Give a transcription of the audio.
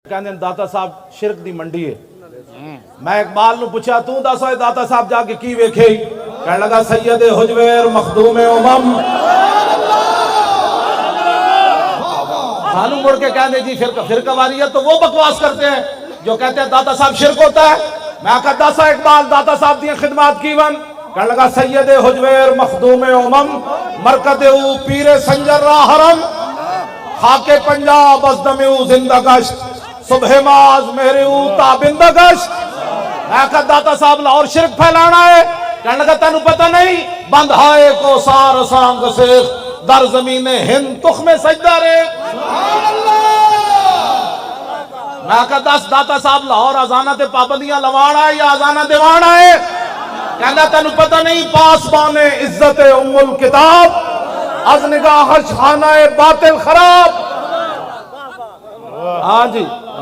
کہندے داتا صاحب شرک دی منڈی ہے. میں اقبال نو پوچھا تو دس ہوئے داتا صاحب جا کے کی ویکھے؟ کہنے لگا سید حجویر مخدوم امم. سانو مڑ کے کہندے جی فرقہ واریت تو وہ بکواس کرتے ہیں جو کہتے ہیں داتا صاحب شرک ہوتا ہے. میں کہا دسا اقبال داتا صاحب دی خدمات کی ون؟ کہنے لگا سید حجویر مخدوم امم مرکد او پیر سنجر را حرم خاک پنجاب از دم او زندہ گشت صبح ماز میرے او تابندہ گشت. میں کہا داتا صاحب لاہور شرک پھیلانا ہے. کہنے لگا تینوں پتہ نہیں بندھائے کو سار سانگ سیخ در زمین ہند تخم سجدہ رے. میں کہا دس داتا صاحب لاہور آزانہ تے پابندیاں لوانا ہے یا آزانہ دیوانا ہے؟ کہنا تینوں پتہ نہیں پاسبان عزت ام الکتاب از نگاہ خانہ باطل خراب. ہاں جی